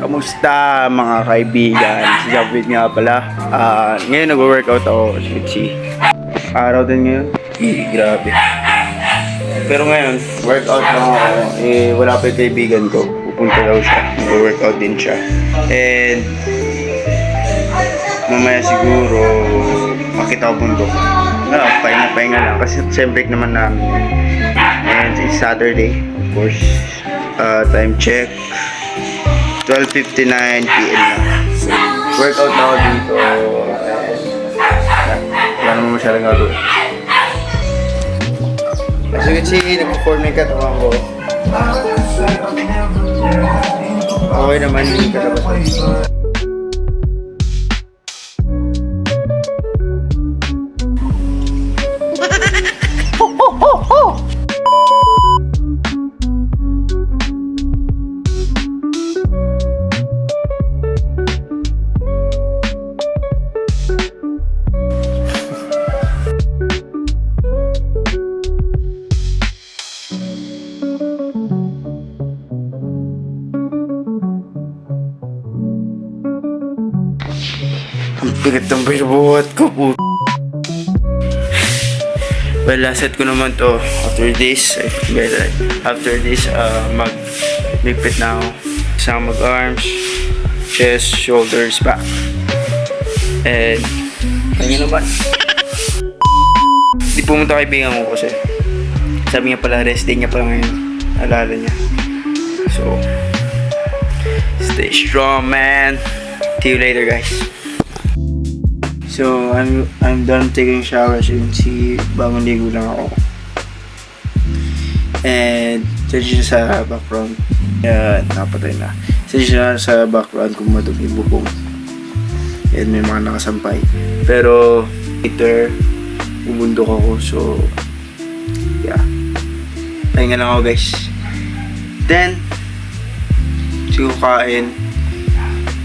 Kamusta mga kaibigan? Si Javit nga pala. Ngayon nag-workout ako. Si araw din ngayon. Grabe. Pero ngayon, workout lang ako. Wala pa yung kaibigan ko. Pupunta daw siya. Nag-workout din siya. And mamaya siguro makita ko bundok. Pahinga lang. Kasi siyempre naman namin. And it's Saturday, of course. Time check. 12:59 PM na. So, workout na ako dito. Wala naman masyadong gagawin. As you can see, nag-perform na yung katawan ko. Okay naman yung katawan. Ang bigat ng binubuhat ko po. Well, last set ko naman to. After this, mag-ligpit na ako. Isang mag-arms, chest, shoulders, back. And, ayun naman. Di pumunta kaibigan ko kasi. Sabi niya pala, rest day niya pala ngayon. Alala niya. So, stay strong, man. See you later, guys. So, I'm done taking showers and si bagong ligo lang ako. And, sadya siya sa background. Yan, napatay na. Sadya siya sa background kung madumi bubong. Yan, may mga nakasampay. Pero, later, bubundok ako. So, yeah. Pahinga lang ako, guys. Then, siguro kain.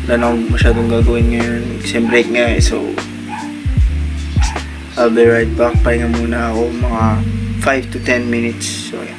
Wala na akong masyadong gagawin ngayon. Kasi break nga eh, so I'll be right back. Pahinga muna ako mga 5 to 10 minutes. So yeah.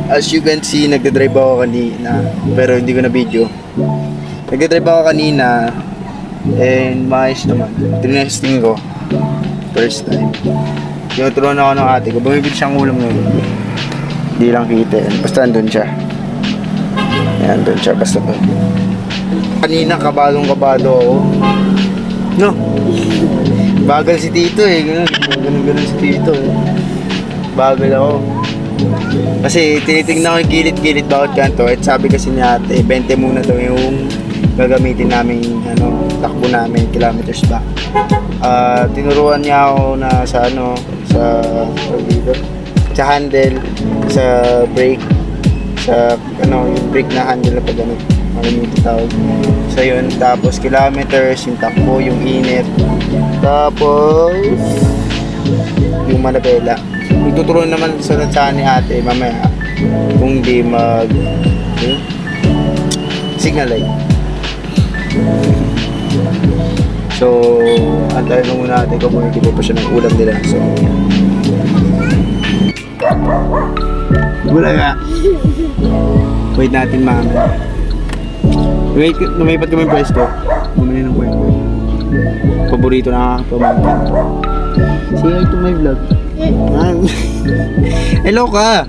As you can see, nagdadrive ako kanina, pero hindi ko na video. Nagdadrive ako kanina, and maayos naman. Tinesting ko, first time. Tinuturuan ako ng ate ko, bumibili siyang ulam ngayon. Hindi lang kita yan, basta andun siya. Yan, andun siya, basta doon. Kanina, kabadong-kabado ako. No, bagal si Tito eh, ganun si Tito eh. Bagal ako. Kasi tinitingnan ko yung gilid-gilid bawat kanto at sabi kasi niya ate, 20 muna daw yung gagamitin namin, takbo namin, kilometers back. Tinuruan niya ako na sa sa handle, sa brake, sa yung brake na handle na pag tawag. So yun, tapos kilometers, yung takbo, yung init, tapos yung manabela. Ituturuan naman sa ni ate mamaya kung di signal light. So, antayin mo muna natin kung makikita pa siya ng ulam nila. So, wala nga. Wait natin mama. Lumipat kami yung pwesto. Bumili ng kwek-kwek. Paborito na pamangkin. Say hi to my vlog. Hello ka.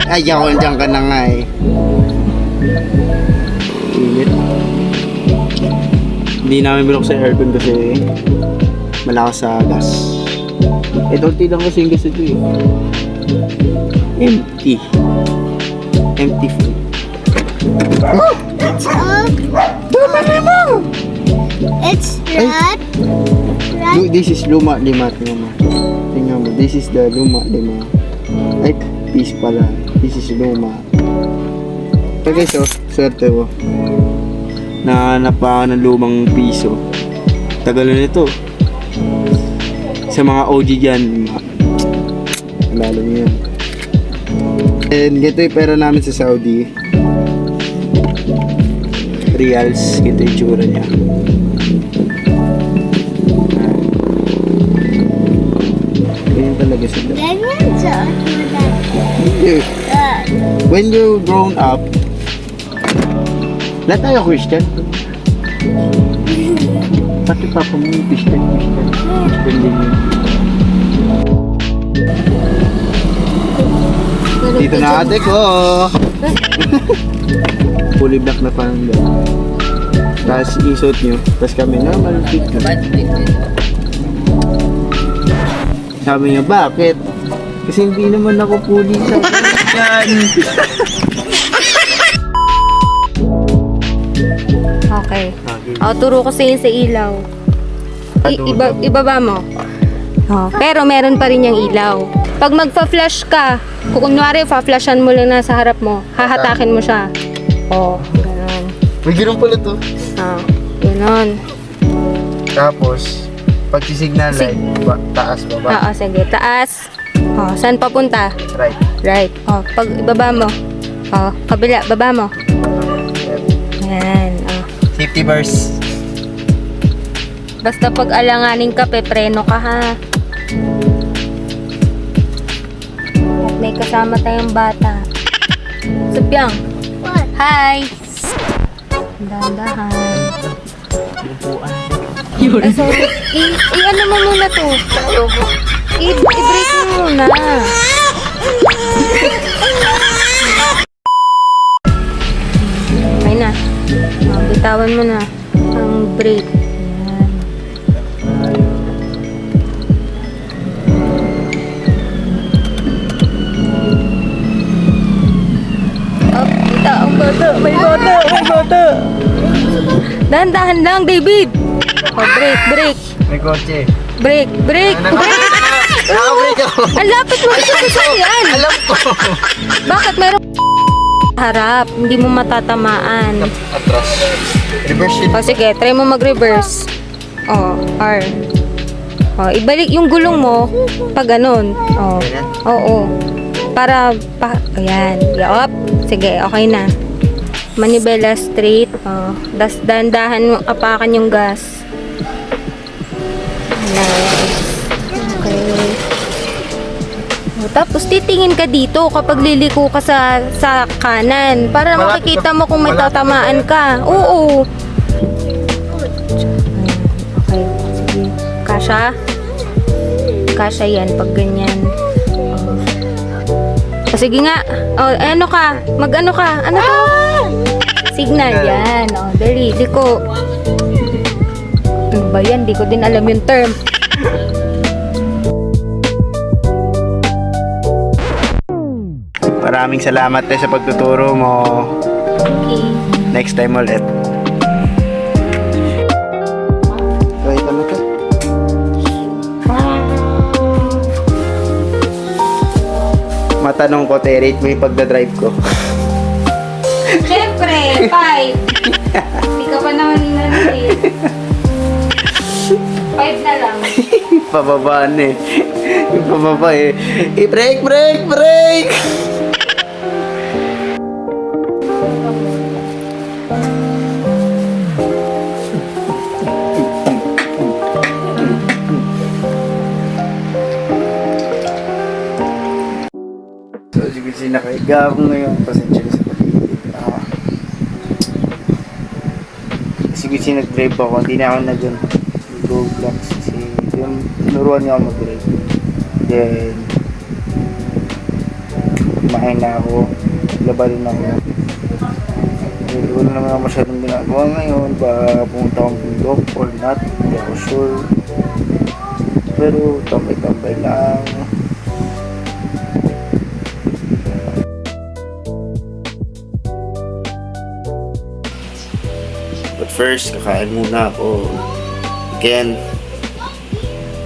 Ayaw, dyan ka na nga eh. Init. Hindi namin binuksan yung aircon kasi malakas sa gas. Unti lang kasi yung gas ito eh. Empty full. It's It's red. This is luma. Tingnan mo, this is the luma. Ay, this pala. This is luma. Pero guys, oh, swerte ko. Nahanap pa ako ng lumang piso. Tagal na nito. Sa mga OG dyan, alala niyo yun. And ganito yung pera namin sa Saudi. Reals, ganito yung tsura niya. Ganyan talaga sila. Ganyan sa Yeah. When you grown up, lahat tayo Christian. Pati papa mo Christian din yun. Dito na ate ko. Fully black na panda. Tapos isot nyo. Tapos kami normal fit na. Sabi niya, bakit? Kasi hindi naman ako fully sa yan. Okay. O, turo ko sa'yo sa ilaw. Ibaba mo. Oh, pero meron pa rin yung ilaw. Pag magpa-flash ka, kung kunwari, pa-flashan mo lang nasa harap mo, hahatakin mo siya. Oh, gano'n. May ganun pala to. Oh, gano'n. Tapos, pag signal light, taas baba. Oo, sige. Taas. Oh, saan papunta? Right. Right. Oh, pag ibaba mo. Oh, kabila, baba mo. Yan. Oh. Safety bars. Basta pag alanganin ka, pepreno ka ha. At may kasama tayong bata. Sabyang. What? Hi! Dahan-dahan. Ay, sorry. I-ano mo muna to? I-break mo muna. Okay na. Bitawan mo na ang break. Ayan. Up, kita ang bata. May bata. May bata. Dahan-dahan lang, David. Oh, break. May kotse. Break. Nakabreak ako. Ang lapit mo isa sa yan. Alam ko. Bakit meron harap? Hindi mo matatamaan. Atras. Reverse yun. O sige, try mo mag-reverse. O, R. O, ibalik yung gulong mo pag ganun. O, oo. Para, ayan. Yup. Sige, okay na. Manibela straight. O, das dahan-dahan mo apakan yung gas. Nice. Okay. O, tapos titingin ka dito kapag liliko ka sa kanan para Malapit makikita ka- mo kung may malapit tatamaan ka. Oo. Okay, sige. Kasha? Kasha yan pag ganyan. O, sige nga. O, ano ka? Mag-ano ka? Ano to? Signal. Yan. O, dali. Liko. Ano ba yan? Di ko din alam yung term. Maraming salamat sa pagtuturo mo. Okay. Next time ulit. Try kami ka. Matanong ko, rate mo yung pagdadrive ko. Siyempre, 5. Hindi ka pa naman nanay. 5 na lang. Pababaan eh. Yung pababa eh. I-brake! So, siguro sinakahiga ako ngayon. Pasensya na sa pag-iibig. Siguro nag-drive ako. Hindi na ako go vlogs. Kasi yung tinuruan niya ako mag-drive. Then, kumain na ako. Labarin ako. Wala naman ako masyadong ginagawa ngayon. Baka pumunta akong bundok or not. Hindi ako sure. Pero tambay-tambay lang. But first, kakain muna ako. Again,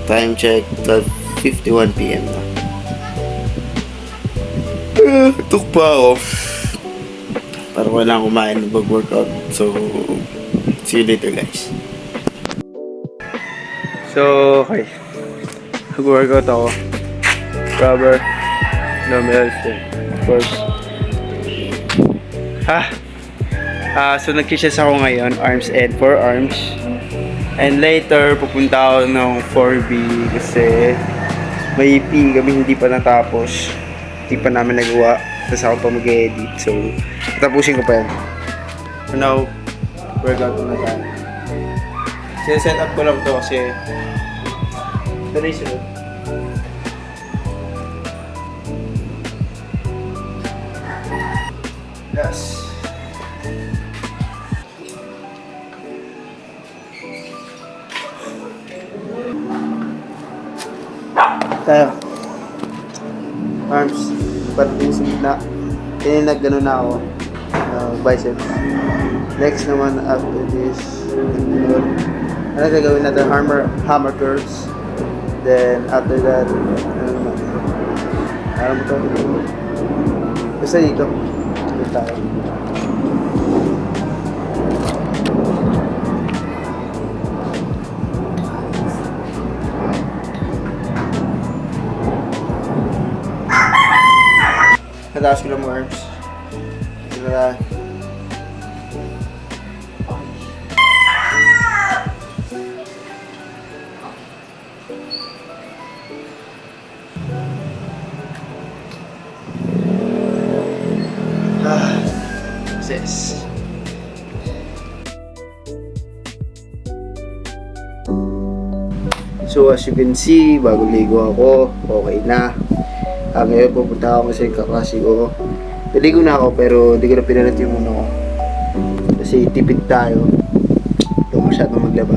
time check, 12:51 PM na. Tuk pa ako. Para wala akong kumain na mag-workout. So, see you later guys. So, okay. Mag-workout ako. Rubber. Dumbbells. Of course. So nag-chest ako ngayon. Arms and forearms. And later, pupunta ako ng 4B kasi may EP kami hindi pa natapos. Hindi pa namin nagawa. Tapos ako pa mag-edit. So, tapusin ko pa yan. For now, workout muna tayo. Sineset up ko lang to kasi ito na yung sunod. Yes. Tayo. Arms. Parating sa gitna. Tinag gano'n na ako. Biceps. Next naman after this. Ano gagawin natin? Hammer curls. Then after that, ano naman? Ano mo ito? Basta dito. Dito tayo. Kataas ko lang mo arms. Dito na. Sis. So as you can see, bago ligo ako, okay na. Ngayon pupunta ako kasi kakasi ko. Naligo na ako pero di ko na pinalat yung muna ko. Kasi tipid tayo. Huwag masyadong maglaba.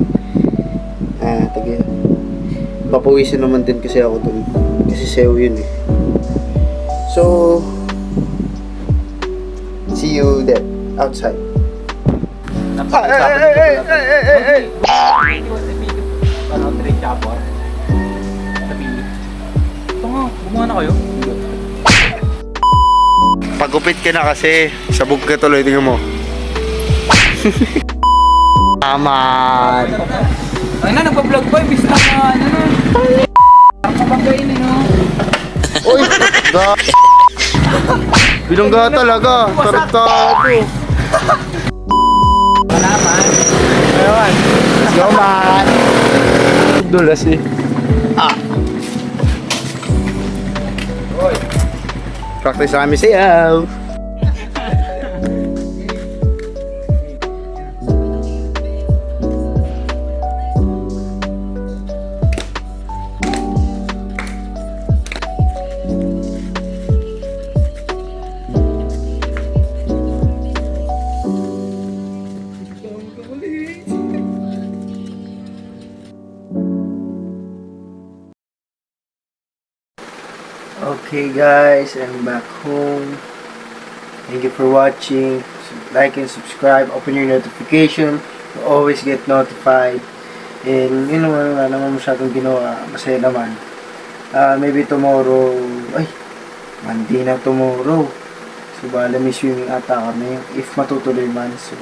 Papawisan naman din kasi ako dun. Kasi sayo yun eh. So, see you there, outside. Gumawa na kayo? Pagupit ka na kasi, sabog ka tuloy, tingnan mo. Aman. Ay na, nagpa-vlog ba? Imbis na ano na. Ang kabanggain eh, no? Uy, bilangga talaga, tarantado. Malaman. Ayun, let's go man. Dulas eh. Practice kami siyaw. Okay guys, I'm back home. Thank you for watching. Like and subscribe. Open your notification to always get notified. And yun naman, wala naman masyadong ginawa. Masaya naman. Maybe tomorrow. Ay, Monday na tomorrow. So bala may swimming ata kami. If matutuloy man. So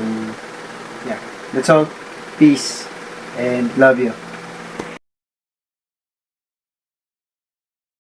yeah. That's all. Peace. And love you.